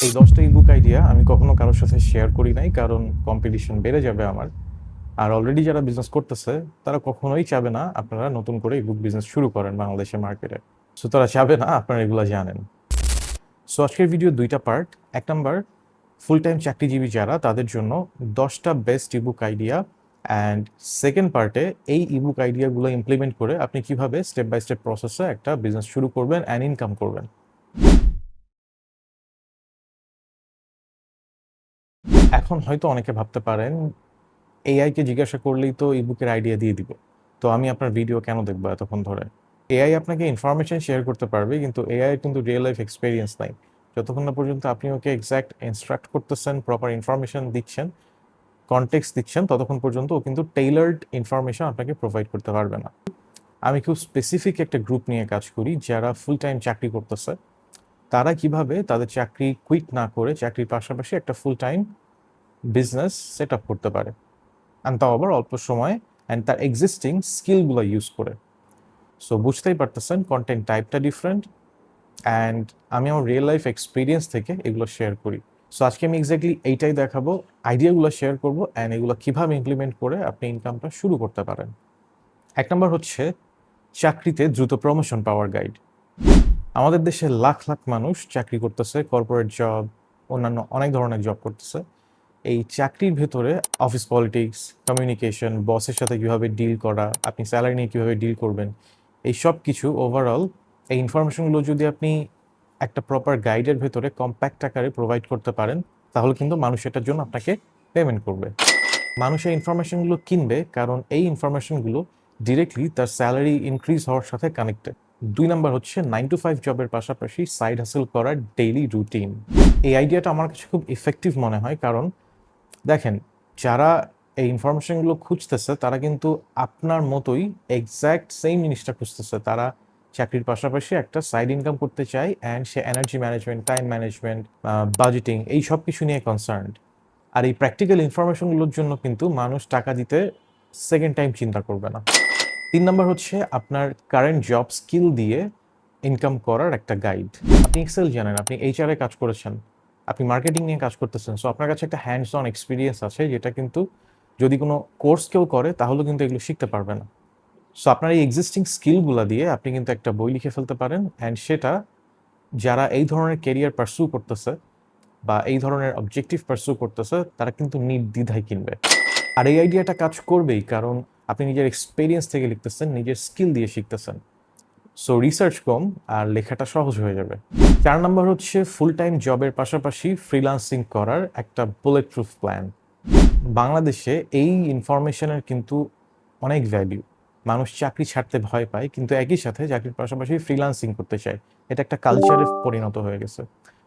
এই 10টা ebook idea আমি কখনো কারোর সাথে শেয়ার করি নাই, কারণ কম্পিটিশন বেড়ে যাবে আমার। আর অলরেডি যারা বিজনেস করতেছে তারা কখনোই চাবে না আপনারা নতুন করে ইবুক বিজনেস শুরু করেন বাংলাদেশের মার্কেটে। সো তারা চাবে না আপনারা এগুলো জানেন। সো আজকের ভিডিও দুইটা পার্ট। এক নাম্বার, ফুল টাইম চাকরিজীবী যারা তাদের জন্য 10টা best ebook idea, and second পার্টে এই ইবুক আইডিয়াগুলো ইমপ্লিমেন্ট করে আপনি কিভাবে স্টেপ বাই স্টেপ প্রসেসে একটা বিজনেস শুরু করবেন অ্যান্ড ইনকাম করবেন। এখন হয়তো অনেকে ভাবতে পারেন এআই কে জিজ্ঞাসা করলেই তো ইবুকের আইডিয়া দিয়ে দিবে, তো আমি আপনার ভিডিও কেন দেখবো এতক্ষণ ধরে? এআই আপনাকে ইনফরমেশন শেয়ার করতে পারবে, কিন্তু এআই এর কিন্তু রিয়েল লাইফ এক্সপেরিয়েন্স নাই। যতক্ষণ না পর্যন্ত আপনি ওকে এক্সাক্ট ইনস্ট্রাক্ট করতেছেন, প্রপার ইনফরমেশন দিচ্ছেন, কনটেক্সট দিচ্ছেন, ততক্ষণ পর্যন্ত ও কিন্তু টেইলার্ড ইনফরমেশন আপনাকে প্রোভাইড করতে পারবে না। আমি খুব স্পেসিফিক একটা গ্রুপ নিয়ে কাজ করি যারা ফুল টাইম চাকরি করতেছে। তারা কিভাবে তাদের চাকরি কুইট না করে চাকরির পাশাপাশি একটা full time business set up করতে পারে, অ্যান্ড তাও আবার অল্প সময়, অ্যান্ড তার এক্সিস্টিং স্কিলগুলো ইউজ করে। সো বুঝতেই পারতেছেন কন্টেন্ট টাইপটা ডিফারেন্ট, অ্যান্ড আমি আমার রিয়েল লাইফ এক্সপিরিয়েন্স থেকে এগুলো শেয়ার করি। সো আজকে আমি এক্স্যাক্টলি এইটাই দেখাবো, আইডিয়াগুলো শেয়ার করবো, অ্যান্ড এগুলো কীভাবে ইমপ্লিমেন্ট করে আপনি ইনকামটা শুরু করতে পারেন। এক নম্বর হচ্ছে চাকরিতে দ্রুত প্রমোশন পাওয়ার গাইড। আমাদের দেশে লাখ লাখ মানুষ চাকরি করতেছে, কর্পোরেট জব, অন্যান্য অনেক ধরনের জব করতেছে। এই চাকরির ভেতরে অফিস পলিটিক্স, কমিউনিকেশন, বসের সাথে কীভাবে ডিল করা, আপনি স্যালারি নিয়ে কীভাবে ডিল করবেন, এই সব কিছু ওভারঅল এই ইনফরমেশনগুলো যদি আপনি একটা প্রপার গাইডের ভেতরে কম্প্যাক্ট আকারে প্রোভাইড করতে পারেন, তাহলে কিন্তু মানুষ এটার জন্য আপনাকে পেমেন্ট করবে। মানুষ এই ইনফরমেশনগুলো কিনবে কারণ এই ইনফরমেশনগুলো ডিরেক্টলি তার স্যালারি ইনক্রিজ হওয়ার সাথে কানেক্টেড। 2 নাম্বার হচ্ছে 9 to 5 জবের পাশাপাশি সাইড হাসেল করার ডেইলি রুটিন। এই আইডিয়াটা আমার কাছে খুব ইফেক্টিভ মনে হয়, কারণ দেখেন, যারা এই ইনফরমেশনগুলো খুঁজতেছে তারা কিন্তু আপনার মতোই এক্স্যাক্ট সেম জিনিসটা খুঁজতেছে। তারা চাকরির পাশাপাশি একটা সাইড ইনকাম করতে চায়, and say energy management, time management, budgeting, এই সব কিছু নিয়ে কনসার্নড। আর এই প্র্যাকটিক্যাল ইনফরমেশনগুলোর জন্য কিন্তু মানুষ টাকা দিতে সেকেন্ড টাইম চিন্তা করবে না। 3 নাম্বার হচ্ছে আপনার কারেন্ট জব স্কিল দিয়ে ইনকাম করার একটা গাইড। আপনি এক্সেল জানেন, আপনি এইচআর এ কাজ করেছেন, আপনি মার্কেটিং নিয়ে কাজ করতেছেন, সো আপনার কাছে একটা হ্যান্ডস অন এক্সপিরিয়েন্স আছে, যেটা কিন্তু যদি কোনো কোর্স কেউ করে তাহলে কিন্তু এগুলো শিখতে পারবে না। সো আপনার এই এক্সিস্টিং স্কিলগুলো দিয়ে আপনি কিন্তু একটা বই লিখে ফেলতে পারেন, অ্যান্ড সেটা যারা এই ধরনের কেরিয়ার পার্সু করতেছে বা এই ধরনের অবজেক্টিভ পার্সু করতেছে তারা কিন্তু নির্দ্বিধায় কিনবে। আর এই আইডিয়াটা কাজ করবেই, কারণ আপনি নিজের এক্সপেরিয়েন্স থেকে লিখতেছেন, নিজের স্কিল দিয়ে শিখতেছেন। সো রিসার্চ কম আর লেখাটা সহজ হয়ে যাবে। 4 নাম্বার হচ্ছে ফুল টাইম জবের পাশাপাশি ফ্রিল্যান্সিং করার একটা বুলেট প্রুফ প্ল্যান। বাংলাদেশে এই ইনফরমেশনের কিন্তু অনেক ভ্যালু। মানুষ চাকরি ছাড়তে ভয় পায়, কিন্তু একই সাথে চাকরির পাশাপাশি ফ্রিল্যান্সিং করতে চায়। এটা একটা কালচারে পরিণত হয়ে গেছে।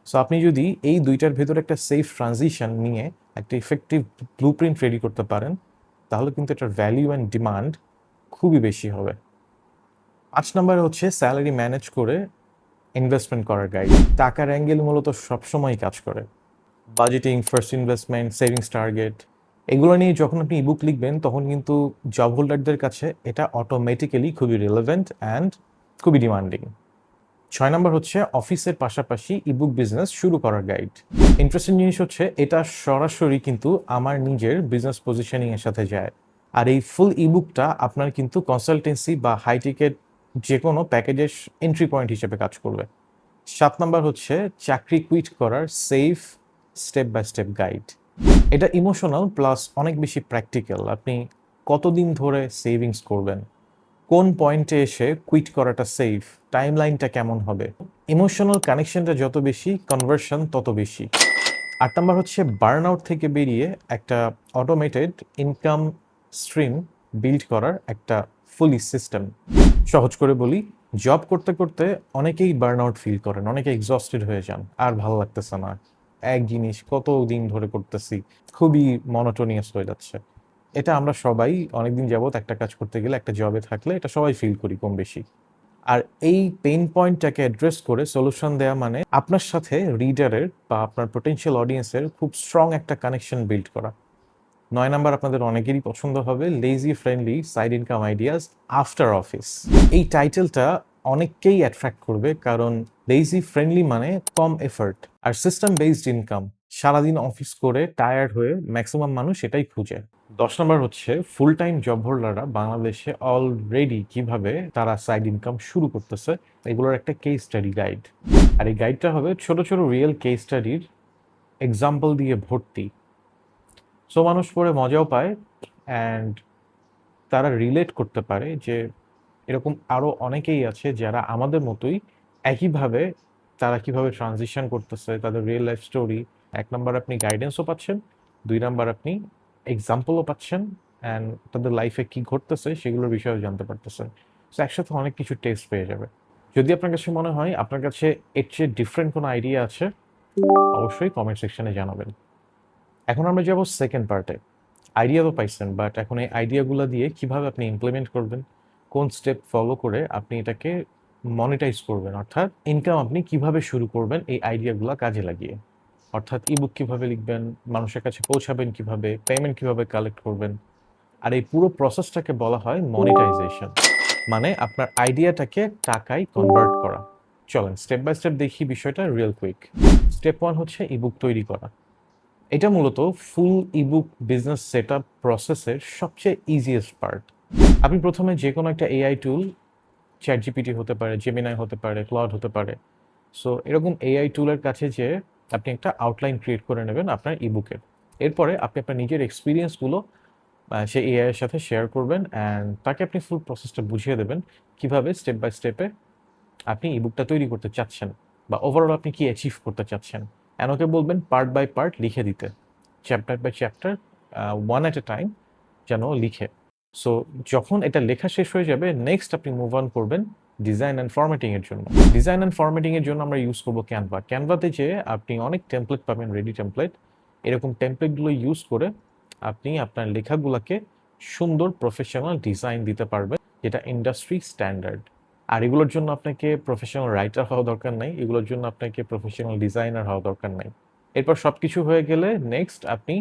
সো আপনি যদি এই দুইটার ভেতরে একটা সেফ ট্রানজিশন নিয়ে একটা ইফেক্টিভ ব্লুপ্রিন্ট রেডি করতে পারেন, তাহলে কিন্তু এটার ভ্যালু অ্যান্ড ডিমান্ড খুবই বেশি হবে। 5 নাম্বারে হচ্ছে স্যালারি ম্যানেজ করে ইনভেস্টমেন্ট করার গাইড। টাকার অ্যাঙ্গেল মূলত সবসময় কাজ করে। Budgeting, first investment, savings target, এগুলো নিয়ে যখন আপনি ইবুক লিখবেন তখন কিন্তু জব হোল্ডারদের কাছে এটা অটোমেটিক্যালি খুবই রিলেভেন্ট অ্যান্ড খুবই ডিমান্ডিং। 6 নাম্বার হচ্ছে অফিসের পাশাপাশি ইবুক বিজনেস শুরু করার গাইড। ইন্টারেস্টিং জিনিস হচ্ছে এটা সরাসরি কিন্তু আমার নিজের বিজনেস পজিশনিং এর সাথে যায়। আর এই ফুল ইবুকটা আপনার কিন্তু কনসালটেন্সি বা হাই টিকেট যে কোনো প্যাকেজের এন্ট্রি পয়েন্ট হিসেবে কাজ করবে। 7 নাম্বার হচ্ছে চাকরি কুইট করার safe step by step guide. এটা ইমোশনাল প্লাস অনেক বেশি প্র্যাকটিক্যাল। আপনি কতদিন ধরে সেভিংস করবেন, কোন পয়েন্টে এসে কুইট করাটা সেফ, টাইম লাইনটা কেমন হবে, ইমোশনাল কানেকশনটা যত বেশি, কনভার্সন তত বেশি। 8 নাম্বার হচ্ছে বার্ন আউট থেকে বেরিয়ে একটা অটোমেটেড ইনকাম স্ট্রিম বিল্ড করার একটা ফুলি সিস্টেম। সহজ করে বলি, জব করতে করতে অনেকেই বার্ন আউট ফিল করেন, অনেকে এক্সস্টেড হয়ে যান, আর ভালো লাগতেছে না, এক জিনিস কত দিন ধরে করতেছি, খুবই মনোটোনিয়াস হয়ে যাচ্ছে। এটা আমরা সবাই অনেকদিন যাবত একটা কাজ করতে গেলে, একটা জবে থাকলে এটা সবাই ফিল করি কম বেশি। আর এই পেইন পয়েন্টটাকে অ্যাড্রেস করে সলিউশন দেওয়া মানে আপনার সাথে রিডারের বা আপনার পোটেনশিয়াল অডিয়েন্সের খুব স্ট্রং একটা কানেকশন বিল্ড করা। 9 নাম্বার আপনাদের অনেকেরই পছন্দ হবে, lazy friendly side income ideas after office. এই টাইটেলটা অনেককেই অ্যাট্রাক্ট করবে, কারণ লেজি ফ্রেন্ডলি মানে কম এফর্ট আর সিস্টেম বেসড ইনকাম। সারাদিন অফিস করে টায়ার্ড হয়ে ম্যাক্সিমাম মানুষ এটাই খুঁজে। 10 নম্বর হচ্ছে ফুল টাইম জব হোল্ডাররা বাংলাদেশে অলরেডি কিভাবে তারা সাইড ইনকাম শুরু করতেছে, এগুলোর একটা কেস স্টাডি গাইড। আর এই গাইডটা হবে ছোট ছোট রিয়েল কেস স্টাডির এক্সাম্পল দিয়ে ভর্তি। সো মানুষ পড়ে মজাও পায়, অ্যান্ড তারা রিলেট করতে পারে যে এরকম আরও অনেকেই আছে যারা আমাদের মতোই একইভাবে তারা কিভাবে ট্রানজিশন করতেছে, তাদের রিয়েল লাইফ স্টোরি। 1 নম্বর আপনি গাইডেন্সও পাচ্ছেন, 2 নম্বর আপনি এক্সাম্পলও পাচ্ছেন, অ্যান্ড তাদের লাইফে কি ঘটতেছে সেগুলোর বিষয়েও জানতে পারতেছেন। সো একসাথে অনেক কিছু টেস্ট পেয়ে যাবে। যদি আপনার কাছে মনে হয় আপনার কাছে এর চেয়ে ডিফারেন্ট কোনো আইডিয়া আছে, অবশ্যই কমেন্ট সেকশনে জানাবেন। এখন আমরা যাব সেকেন্ড পার্টে। আইডিয়া তো পাইছেন, বাট এখন এই আইডিয়াগুলো দিয়ে কিভাবে আপনি ইমপ্লিমেন্ট করবেন, কোন স্টেপ ফলো করে আপনি এটাকে মনিটাইজ করবেন, অর্থাৎ ইনকাম আপনি কিভাবে শুরু করবেন এই আইডিয়াগুলো কাজে লাগিয়ে। অর্থাৎ ইবুক কিভাবে লিখবেন, মানুষের কাছে পৌঁছাবেন কিভাবে, পেমেন্ট কিভাবে কালেক্ট করবেন। আর এই পুরো প্রসেসটাকে বলা হয় মনিটাইজেশন, মানে আপনার আইডিয়াটাকে টাকায় কনভার্ট করা। চলেন স্টেপ বাই স্টেপ দেখি বিষয়টা রিয়েল কুইক। স্টেপ 1 হচ্ছে ইবুক তৈরি করা। এটা মূলত ফুল ইবুক বিজনেস সেটআপ প্রসেসের সবচেয়ে ইজিয়েস্ট পার্ট। আপনি প্রথমে যে কোনো একটা এআই টুল, চ্যাটজিপিটি হতে পারে, জেমিনাই হতে পারে, ক্লাউড হতে পারে, সো এরকম এআই টুলের কাছে যে আপনি একটা আউটলাইন ক্রিয়েট করে নেবেন আপনার ইবুকের। এরপরে আপনি আপনার নিজের এক্সপিরিয়েন্সগুলো সেই এআই এর সাথে শেয়ার করবেন, অ্যান্ড তাকে আপনি ফুল প্রসেসটা বুঝিয়ে দেবেন কিভাবে স্টেপ বাই স্টেপে আপনি ইবুকটা তৈরি করতে চাচ্ছেন, বা ওভারঅল আপনি কি অ্যাচিভ করতে চাচ্ছেন। অ্যান্ড ওকে বলবেন পার্ট বাই পার্ট লিখে দিতে, chapter by chapter, one at a time যেন লিখে। সো যখন এটা লেখা শেষ হয়ে যাবে, নেক্সট আপনি মুভ অন করবেন ডিজাইন অ্যান্ড ফরম্যাটিং এর জন্য। ডিজাইন অ্যান্ড ফরম্যাটিং এর জন্য আমরা ইউজ করবো ক্যানভা। ক্যানভাতে যে আপনি অনেক টেমপ্লেট পাবেন, রেডি টেমপ্লেট। এরকম টেমপ্লেটগুলো ইউজ করে আপনি আপনার লেখাগুলোকে সুন্দর প্রফেশনাল ডিজাইন দিতে পারবেন, যেটা ইন্ডাস্ট্রি স্ট্যান্ডার্ড। আর এগুলোর জন্য আপনাকে প্রফেশনাল রাইটার হওয়া দরকার নাই, এগুলোর জন্য আপনাকে প্রফেশনাল ডিজাইনার হওয়া দরকার নাই। এরপর সব কিছু হয়ে গেলে নেক্সট আপনি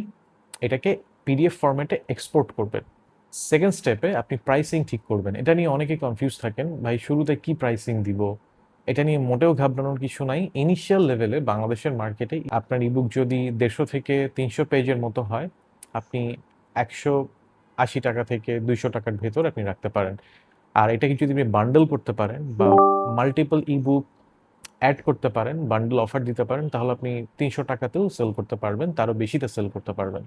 এটাকে পিডিএফ ফরম্যাটে এক্সপোর্ট করবেন। সেকেন্ড স্টেপে আপনি প্রাইসিং ঠিক করবেন। এটা নিয়ে অনেকে কনফিউজ থাকেন, ভাই শুরুতে কি প্রাইসিং দিব। এটা নিয়ে মোটেও ঘাবড়ানোর কিছু নাই। ইনিশিয়াল লেভেলে বাংলাদেশের মার্কেটে আপনার ইবুক যদি 150 থেকে 300 পেজের মতো হয়, আপনি 180 টাকা থেকে 200 টাকার ভেতর আপনি রাখতে পারেন। আর এটাকে যদি আপনি বান্ডেল করতে পারেন বা মাল্টিপল ইবুক অ্যাড করতে পারেন, বান্ডেল অফার দিতে পারেন, তাহলে আপনি 300 টাকাতেও সেল করতে পারবেন, তারও বেশিতে সেল করতে পারবেন।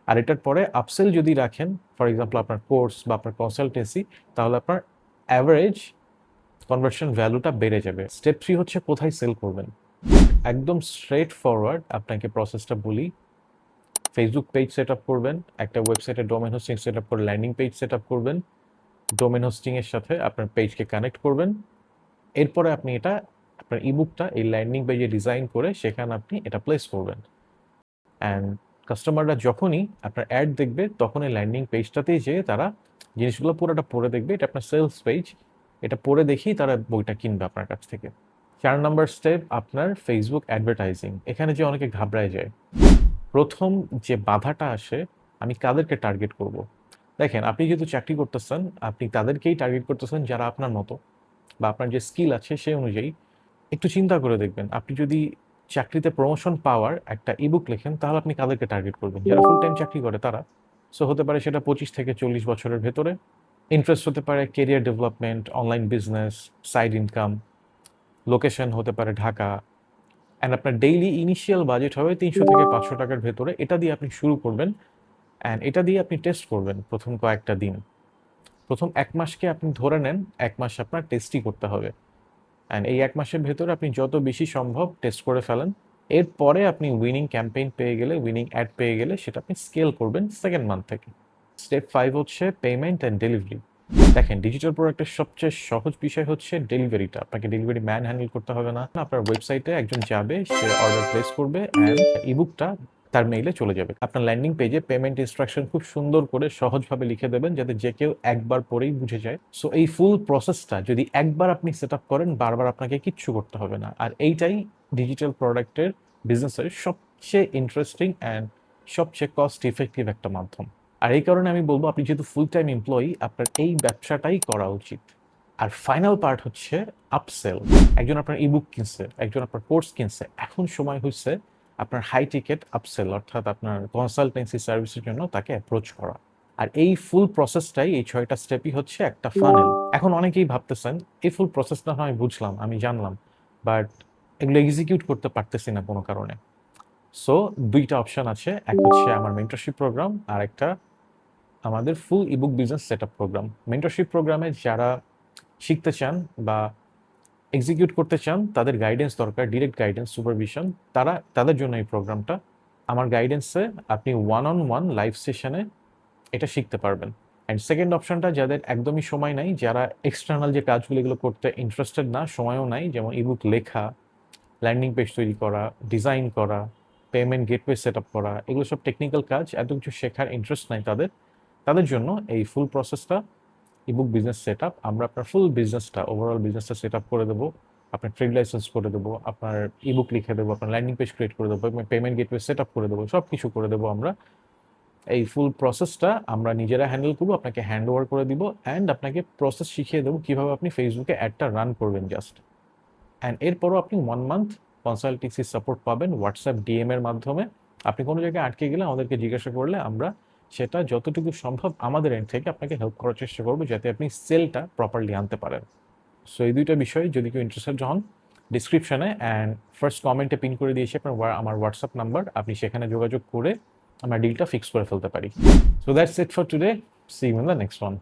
আর এটার পরে আপসেল যদি রাখেন, ফর এক্সাম্পল আপনার কোর্স বা আপনার কনসালটেন্সি, তাহলে আপনার অ্যাভারেজ কনভার্সন ভ্যালুটা বেড়ে যাবে। স্টেপ 3 হচ্ছে কোথায় সেল করবেন। একদম স্ট্রেট ফরওয়ার্ড আপনাকে প্রসেসটা বলি। ফেসবুক পেজ সেট আপ করবেন, একটা ওয়েবসাইটে ডোমেন হোস্টিং সেট আপ করে ল্যান্ডিং পেজ সেট আপ করবেন, ডোমেন হোস্টিং এর সাথে আপনার পেজকে কানেক্ট করবেন। এরপরে আপনি এটা আপনার ইবুকটা এই ল্যান্ডিং পেজে ডিজাইন করে সেখানে আপনি এটা প্লেস করবেন, অ্যান্ড কাস্টমাররা যখনই আপনার অ্যাড দেখবে তখন এই ল্যান্ডিং পেজটাতেই যেয়ে তারা জিনিসগুলো পুরোটা পড়ে দেখবে। এটা আপনার সেলস পেজ, এটা পড়ে দেখেই তারা বইটা কিনবে আপনার কাছ থেকে। 4 নম্বর স্টেপ আপনার ফেসবুক অ্যাডভার্টাইজিং। এখানে যে অনেকে ঘাবড়ায় যায়, প্রথম যে বাধাটা আসে, আমি কাদেরকে টার্গেট করব। দেখেন, আপনি যেহেতু চাকরি করতেছেন, আপনি তাদেরকেই টার্গেট করতেছেন যারা আপনার মতো বা আপনার যে স্কিল আছে সেই অনুযায়ী। একটু চিন্তা করে দেখবেন, আপনি যদি চাকরিতে প্রমোশন পাওয়ার একটা ইবুক লেখেন, তাহলে আপনি কাদেরকে টার্গেট করবেন? যারা ফুল টাইম চাকরি করে তারা। সো হতে পারে সেটা 25 থেকে 40 বছরের ভেতরে। ইন্টারেস্ট হতে পারে career development, online business, side income. Location হতে পারে ঢাকা। অ্যান্ড আপনার ডেইলি ইনিশিয়াল বাজেট হবে 300 থেকে 500 টাকার ভেতরে। এটা দিয়ে আপনি শুরু করবেন, অ্যান্ড এটা দিয়ে আপনি টেস্ট করবেন প্রথম কয়েকটা দিন। প্রথম 1 মাসকে আপনি ধরে নেন, 1 মাস আপনার টেস্টই করতে হবে। অ্যান্ড এই 1 মাসের ভেতরে আপনি যত বেশি সম্ভব টেস্ট করে ফেলেন। এরপরে আপনি উইনিং ক্যাম্পেইন পেয়ে গেলে, উইনিং অ্যাড পেয়ে গেলে সেটা আপনি স্কেল করবেন সেকেন্ড মান্থ থেকে। স্টেপ 5 হচ্ছে পেমেন্ট অ্যান্ড ডেলিভারি। দেখেন, ডিজিটাল প্রোডাক্টের সবচেয়ে সহজ বিষয় হচ্ছে ডেলিভারিটা। আপনাকে ডেলিভারি ম্যান হ্যান্ডেল করতে হবে না। আপনার ওয়েবসাইটে একজন যাবে, সে অর্ডার প্লেস করবে, অ্যান্ড ইবুকটা তার মেইলে চলে যাবে। আপনার ল্যান্ডিং পেজে পেমেন্ট ইনস্ট্রাকশন খুব সুন্দর করে সহজভাবে লিখে দেবেন, যাতে যে কেউ একবার পরেই বুঝে যায়। সো এই ফুল প্রসেসটা যদি একবার আপনি সেট আপ করেন, বারবার আপনাকে কিচ্ছু করতে হবে না। আর এইটাই ডিজিটাল প্রোডাক্টের বিজনেসের সবচেয়ে ইন্টারেস্টিং অ্যান্ড সবচেয়ে কস্ট ইফেক্টিভ একটা মাধ্যম। আর এই কারণে আমি বলবো, আপনি যেহেতু ফুল টাইম এমপ্লয়ি, আপনার এই ব্যবসাটাই করা উচিত। আর ফাইনাল পার্ট হচ্ছে আপসেল। একজন আপনার ইবুক কিনছে, একজন আপনার কোর্স কিনছে, এখন সময় হচ্ছে আপনার হাই টিকেট আপসেল, অর্থাৎ আপনার কনসালটেন্সি সার্ভিসের জন্য তাকে অ্যাপ্রোচ করা। আর এই ফুল প্রসেসটাই, এই 6টা স্টেপই হচ্ছে একটা ফানেল। এখন অনেকেই ভাবতেছেন এই ফুল প্রসেসটা হয় বুঝলাম, আমি জানলাম, বাট এগুলো এক্সিকিউট করতে পারতেছি না কোনো কারণে। সো 2টা অপশন আছে, এক হচ্ছে আমার মেন্টরশিপ প্রোগ্রাম, আর একটা আমাদের full ebook business setup program. Mentorship প্রোগ্রামে যারা শিখতে চান বা এক্সিকিউট করতে চান, তাদের গাইডেন্স দরকার, ডিরেক্ট গাইডেন্স, সুপারভিশন, তাদের জন্য এই প্রোগ্রামটা। আমার গাইডেন্সে আপনি ওয়ান অন ওয়ান লাইভ সেশনে এটা শিখতে পারবেন। অ্যান্ড সেকেন্ড অপশনটা, যাদের একদমই সময় নাই, যারা এক্সটার্নাল যে কাজগুলো এগুলো করতে ইন্টারেস্টেড না, সময়ও নাই, যেমন ইবুক লেখা, ল্যান্ডিং পেজ তৈরি করা, ডিজাইন করা, পেমেন্ট গেটওয়ে সেট আপ করা, এগুলো সব টেকনিক্যাল কাজ, এত কিছু শেখার ইন্টারেস্ট নাই তাদের, তাদের জন্য এই ফুল প্রসেসটা ইবুক বিজনেস সেট আপ। আমরা আপনার ফুল বিজনেসটা, ওভারঅল বিজনেসটা সেট আপ করে দেবো, আপনার ট্রেড লাইসেন্স করে দেবো, আপনার ইবুক লিখে দেবো, আপনার ল্যান্ডিং পেজ ক্রিয়েট করে দেবো, পেমেন্ট গেটওয়ে সেট আপ করে দেবো, সব কিছু করে দেবো আমরা। এই ফুল প্রসেসটা আমরা নিজেরা হ্যান্ডেল করবো, আপনাকে হ্যান্ড ওভার করে দিব, অ্যান্ড আপনাকে প্রসেস শিখিয়ে দেবো কীভাবে আপনি ফেসবুকে অ্যাডটা রান করবেন জাস্ট। অ্যান্ড এরপরও আপনি 1 মান্থ কনসালটেন্সি সাপোর্ট পাবেন হোয়াটসঅ্যাপ ডিএম এর মাধ্যমে। আপনি কোনো জায়গায় আটকে গেলে আমাদেরকে জিজ্ঞাসা করলে আমরা সেটা যতটুকু সম্ভব আমাদের এন্ড থেকে আপনাকে হেল্প করার চেষ্টা করবো, যাতে আপনি সেলটা প্রপারলি আনতে পারেন। সো এই 2টা বিষয় যদি কেউ ইন্টারেস্টেড হন, ডিসক্রিপশনে অ্যান্ড ফার্স্ট কমেন্টে পিন করে দিয়েছি আপনার আমার হোয়াটসঅ্যাপ নাম্বার, আপনি সেখানে যোগাযোগ করে আমরা ডিলটা ফিক্স করে ফেলতে পারি। So that's it for today, see you in the next one.